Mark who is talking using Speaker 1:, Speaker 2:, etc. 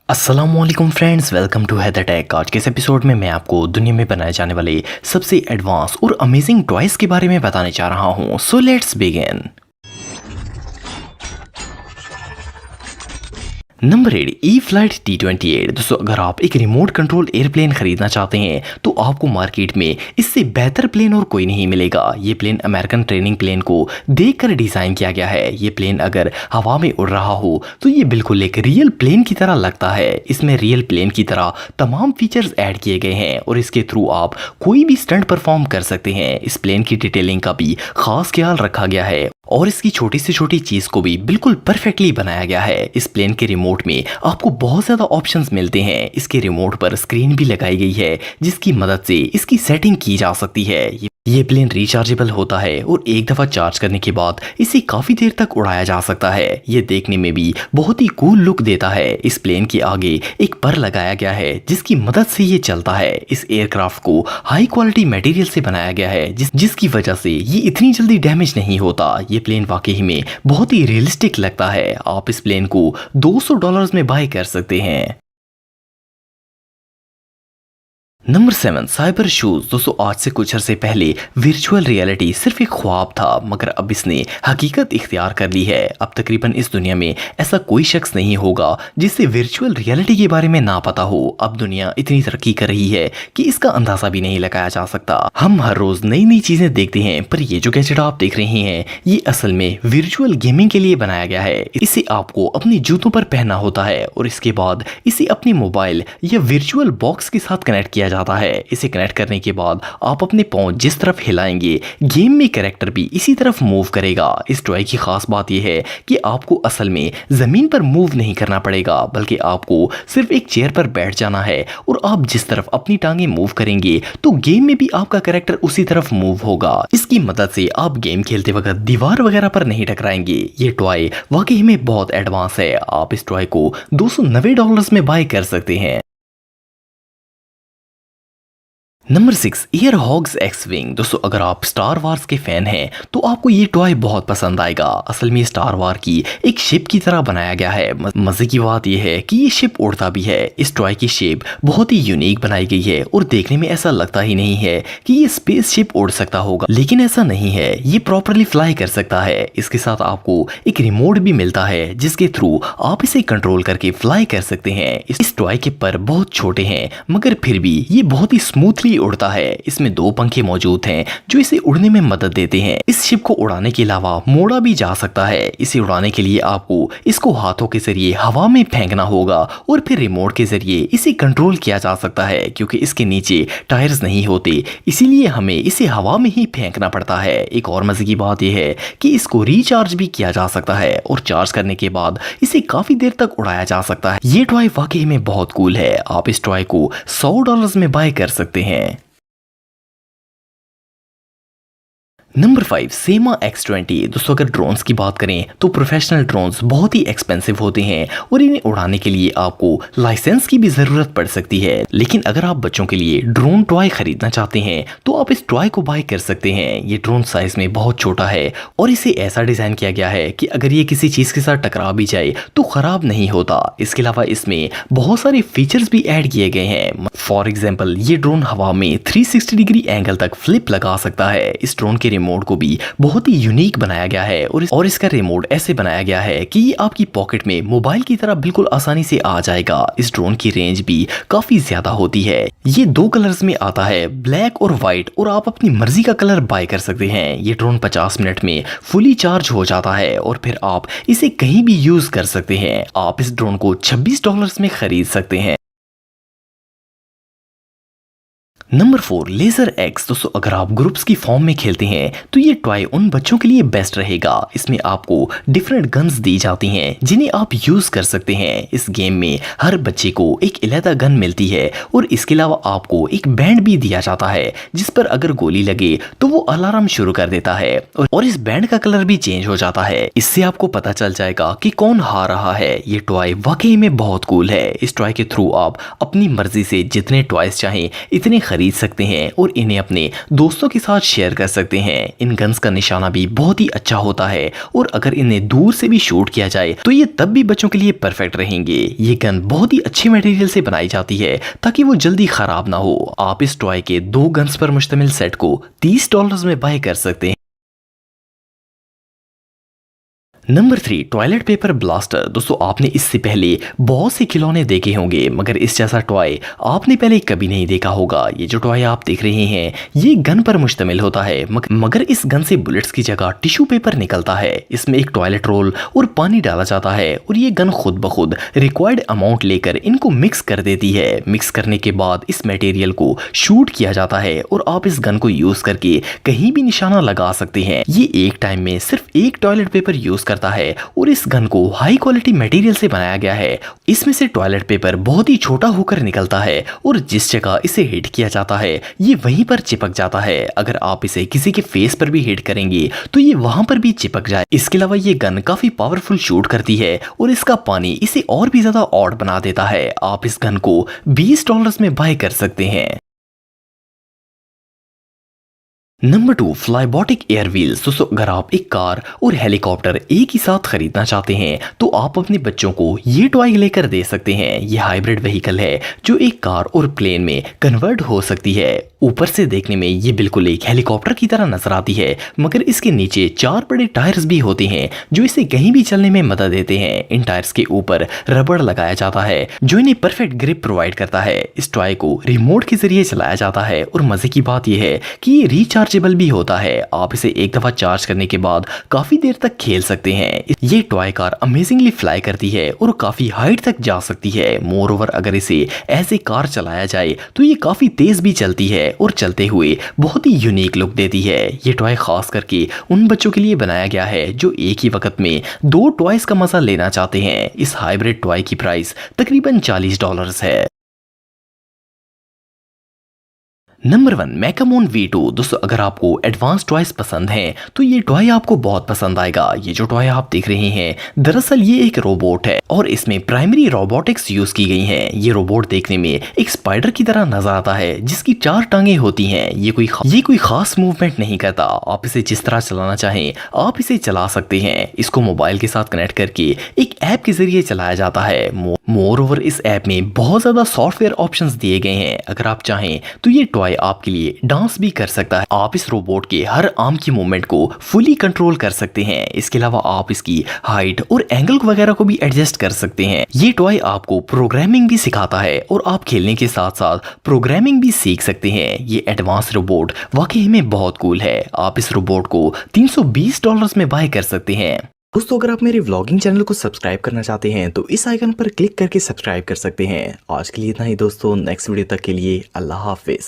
Speaker 1: अस्सलामुअलैकुम friends, welcome to Haider Tech. आज के इस एपिसोड में मैं आपको दुनिया में बनाए जाने वाले सबसे एडवांस और अमेजिंग टॉयज के बारे में बताने जा रहा हूं। So let's begin. Number 8, E flight T28। दोस्तों, अगर आप एक रिमोट कंट्रोल एयरप्लेन खरीदना चाहते हैं तो आपको मार्केट में इससे बेहतर प्लेन और कोई नहीं मिलेगा। ये प्लेन अमेरिकन ट्रेनिंग प्लेन को देखकर डिज़ाइन किया गया है। ये प्लेन अगर हवा में उड़ रहा हो तो ये बिल्कुल एक रियल प्लेन की तरह लगता है। इसमें रियल प्लेन की तरह तमाम फीचर्स ऐड किए गए हैं और इसके थ्रू आप कोई भी स्टंट परफॉर्म कर सकते हैं। इस प्लेन की डिटेलिंग का भी खास ख्याल रखा गया है और इसकी छोटी से छोटी चीज को भी बिल्कुल परफेक्टली बनाया गया है। इस प्लेन के रिमोट में आपको बहुत ज्यादा ऑप्शंस मिलते हैं। इसके रिमोट पर स्क्रीन भी लगाई गई है जिसकी मदद से इसकी सेटिंग की जा सकती है। ये प्लेन रिचार्जेबल होता है और एक दफा चार्ज करने के बाद इसे काफी देर तक उड़ाया जा सकता है। ये देखने में भी बहुत ही कूल लुक देता है। इस प्लेन के आगे एक पर लगाया गया है जिसकी मदद से ये चलता है। इस एयरक्राफ्ट को हाई क्वालिटी मटेरियल से बनाया गया है जिसकी वजह से ये इतनी जल्दी डैमेज नहीं होता। ये प्लेन वाकई में बहुत ही रियलिस्टिक लगता है। आप इस प्लेन को $200 में बाय कर सकते हैं। Number 7, cyber shoes. दोस्तों, आज से कुछ अरसे पहले वर्चुअल रियलिटी सिर्फ एक ख्वाब था, मगर अब इसने हकीकत इख्तियार कर ली है। अब तकरीबन इस दुनिया में ऐसा कोई शख्स नहीं होगा जिसे वर्चुअल रियलिटी के बारे में ना पता हो। अब दुनिया इतनी तरक्की कर रही है कि इसका अंदाजा भी नहीं लगाया जा सकता। हम हर रोज नई नई चीजें देखते हैं, पर ये जो गैजेट आप देख रहे हैं ये असल में वर्चुअल गेमिंग के लिए बनाया गया है। इसे आपको अपने जूतों पर पहनना होता है और इसके बाद इसे अपने मोबाइल या वर्चुअल बॉक्स के साथ कनेक्ट किया जाता है। इसे कनेक्ट करने के बाद आप अपने पांव जिस तरफ हिलाएंगे गेम में कैरेक्टर भी इसी तरफ मूव करेगा। इस टॉय की खास बात यह है कि आपको असल में जमीन पर मूव नहीं करना पड़ेगा, बल्कि आपको सिर्फ एक चेयर पर बैठ जाना है और आप जिस तरफ अपनी टांगे मूव करेंगे तो गेम में भी आपका कैरेक्टर उसी तरफ मूव होगा। इसकी मदद से आप गेम खेलते वक्त दीवार वगैरह पर नहीं टकराएंगे। ये टॉय वाकई में बहुत एडवांस है। आप इस टॉय को $290 में बाय कर सकते हैं। Number 6, year hogs x wing. दोस्तों, अगर आप स्टार वार्स के फैन हैं तो आपको ये टॉय बहुत पसंद आएगा। असल में स्टार वार की एक शिप की तरह बनाया गया है। मजे की बात यह है कि ये शिप उड़ता भी है। इस टॉय की शेप बहुत ही यूनिक बनाई गई है और देखने में ऐसा लगता ही नहीं है कि ये स्पेस शिप उड़ सकता होगा, लेकिन ऐसा नहीं है। ये प्रॉपरली फ्लाई कर सकता है। इसके साथ आपको एक रिमोट भी मिलता है जिसके थ्रू आप इसे कंट्रोल करके फ्लाई कर सकते हैं। इस टॉय के पर बहुत छोटे हैं, मगर फिर भी ये बहुत ही स्मूथली उड़ता है। इसमें 2 पंखे मौजूद हैं जो इसे उड़ने में मदद देते हैं। इस शिप को उड़ाने के अलावा मोड़ा भी जा सकता है। इसे उड़ाने के लिए आपको इसको हाथों के जरिए हवा में फेंकना होगा और फिर रिमोट के जरिए इसे कंट्रोल किया जा सकता है। क्योंकि इसके नीचे टायर्स नहीं होते, इसीलिए हमें इसे हवा में ही फेंकना पड़ता है। एक और मजे की बात यह है कि इसको रिचार्ज भी किया जा सकता है और चार्ज करने के बाद इसे काफी देर तक उड़ाया जा सकता है। ये टॉय वाकई में बहुत कूल है। आप इस टॉय को $100 में बाय कर सकते हैं। नंबर 5, सेमा X20। दोस्तों, अगर ड्रोन्स की बात करें तो प्रोफेशनल ड्रोन्स बहुत ही एक्सपेंसिव होते हैं और इन्हें उड़ाने के लिए आपको लाइसेंस की भी ज़रूरत पड़ सकती है। लेकिन अगर आप बच्चों के लिए ड्रोन टॉय खरीदना चाहते हैं तो आप इस टॉय को बाय कर सकते हैं। ये ड्रोन साइज में बहुत छोटा है और इसे ऐसा डिज़ाइन किया गया है कि अगर ये किसी चीज़ के साथ टकरा भी जाए तो ख़राब नहीं होता। इसके अलावा इसमें बहुत सारे फीचर्स भी ऐड किए गए हैं। फॉर एग्जाम्पल, ये ड्रोन हवा में 360 डिग्री एंगल तक फ्लिप लगा सकता है। इस ड्रोन के रिमोट को भी बहुत ही यूनिक बनाया गया है और इसका रिमोट ऐसे बनाया गया है कि ये आपकी पॉकेट में मोबाइल की तरह बिल्कुल आसानी से आ जाएगा। इस ड्रोन की रेंज भी काफी ज्यादा होती है। ये 2 कलर्स में आता है, ब्लैक और व्हाइट, और आप अपनी मर्जी का कलर बाय कर सकते हैं। ये ड्रोन 50 मिनट में फुली चार्ज हो जाता है और फिर आप इसे कहीं भी यूज कर सकते हैं। आप इस ड्रोन को $26 में खरीद सकते हैं। Number 4, Laser X. दोस्तों, अगर आप ग्रुप्स की फॉर्म में खेलते हैं तो ये टॉय उन बच्चों के लिए बेस्ट रहेगा। इसमें आपको डिफरेंट गन्स दी जाती हैं जिन्हें आप यूज कर सकते हैं। इस गेम में हर बच्चे को एक अलग गन मिलती है और इसके अलावा आपको एक बैंड भी दिया जाता है जिस पर अगर गोली लगे तो वो अलार्म शुरू कर देता है और इस बैंड का कलर भी चेंज हो जाता है। इससे आपको पता चल जाएगा कि कौन हार रहा है। ये टॉय वाकई में बहुत कूल है। इस टॉय के थ्रू आप अपनी मर्जी से जितने टॉयज चाहें इतने खरीद सकते हैं और इन्हें अपने दोस्तों के साथ शेयर कर सकते हैं। इन गन्स का निशाना भी बहुत ही अच्छा होता है और अगर इन्हें दूर से भी शूट किया जाए तो ये तब भी बच्चों के लिए परफेक्ट रहेंगे। ये गन बहुत ही अच्छे मटेरियल से बनाई जाती है ताकि वो जल्दी खराब ना हो। आप इस टॉय के 2 गन्स पर मुश्तमिल सेट को $30 में बाय कर सकते हैं। Number 3, toilet paper blaster. दोस्तों आपने इससे पहले बहुत से खिलौने देखे होंगे मगर इस जैसा टॉय आपने पहले कभी नहीं देखा होगा। ये जो टॉय आप देख रहे हैं ये गन पर मुश्तमिल होता है मगर इस गन से बुलेट्स की जगह टिश्यू पेपर निकलता है। इसमें एक टॉयलेट रोल और पानी डाला जाता है और ये गन खुद ब खुद रिक्वायर्ड अमाउंट लेकर इनको मिक्स कर देती है। मिक्स करने के बाद इस मटेरियल को शूट किया जाता है और आप इस गन को यूज करके कहीं भी निशाना लगा सकते हैं। ये एक टाइम में सिर्फ एक टॉयलेट पेपर यूज करता है और इस गन को हाई क्वालिटी मटेरियल से बनाया गया है। इसमें से टॉयलेट पेपर बहुत ही छोटा होकर निकलता है और जिस जगह इसे हिट किया जाता है ये वहीं पर चिपक जाता है। अगर आप इसे किसी के फेस पर भी हिट करेंगे तो ये वहां पर भी चिपक जाए। इसके अलावा ये गन काफी पावरफुल शूट करती है और इसका पानी इसे और भी ज्यादा ऑड बना देता है। आप इस गन को $20 में बाय कर सकते हैं। नंबर 2, फ्लाईबॉटिक एयर व्हील्स। दोस्तों अगर आप एक कार और हेलीकॉप्टर एक ही साथ खरीदना चाहते हैं तो आप अपने बच्चों को ये टॉय लेकर दे सकते हैं। ये हाइब्रिड व्हीकल है जो एक कार और प्लेन में कन्वर्ट हो सकती है। ऊपर से देखने में ये बिल्कुल एक हेलीकॉप्टर की तरह नजर आती है मगर इसके नीचे 4 बड़े टायर्स भी होते हैं जो इसे कहीं भी चलने में मदद देते हैं। इन टायर्स के ऊपर रबड़ लगाया जाता है जो इन्हें परफेक्ट ग्रिप प्रोवाइड करता है। इस टॉय को रिमोट के जरिए चलाया जाता है और मजे की बात यह है कि ये रिचार्जेबल भी होता है। आप इसे एक दफा चार्ज करने के बाद काफी देर तक खेल सकते हैं। ये टॉय कार अमेजिंगली फ्लाई करती है और काफी हाइट तक जा सकती है। मोर ओवर अगर इसे एज ए कार चलाया जाए तो ये काफी तेज भी चलती है और चलते हुए बहुत ही यूनिक लुक देती है। ये टॉय खास करके उन बच्चों के लिए बनाया गया है जो एक ही वक्त में 2 टॉयज का मजा लेना चाहते हैं। इस हाइब्रिड टॉय की प्राइस तकरीबन $40 है। Number 1, मेकामोन V2। दोस्तों अगर आपको एडवांस टॉयज पसंद हैं तो ये टॉय आपको बहुत पसंद आएगा। ये जो टॉय आप देख रहे हैं दरअसल ये एक रोबोट है और इसमें प्राइमरी रोबोटिक्स यूज की गई हैं। ये रोबोट देखने में एक स्पाइडर की तरह नजर आता है जिसकी 4 टांगे होती हैं। ये कोई खास मूवमेंट नहीं करता। आप इसे जिस तरह चलाना चाहें आप इसे चला सकते हैं। इसको मोबाइल के साथ कनेक्ट करके एक ऐप के जरिए चलाया जाता है। मोर ओवर इस ऐप में बहुत ज्यादा सॉफ्टवेयर ऑप्शंस दिए गए हैं। अगर आप चाहें तो ये टॉय आपके लिए डांस भी कर सकता है। आप इस रोबोट के हर आर्म की मूवमेंट को फुली कंट्रोल कर सकते हैं। इसके अलावा आप इसकी हाइट और एंगल वगैरह को भी एडजस्ट कर सकते हैं। ये टॉय आपको प्रोग्रामिंग भी सिखाता है और आप खेलने के साथ साथ प्रोग्रामिंग भी सीख सकते हैं। ये एडवांस रोबोट वाकई में बहुत कूल है। आप इस रोबोट को $320 में बाय कर सकते हैं।
Speaker 2: दोस्तों अगर आप मेरे व्लॉगिंग चैनल को सब्सक्राइब करना चाहते हैं तो इस आइकन पर क्लिक करके सब्सक्राइब कर सकते हैं। आज के लिए इतना ही दोस्तों, नेक्स्ट वीडियो तक के लिए अल्लाह हाफिज।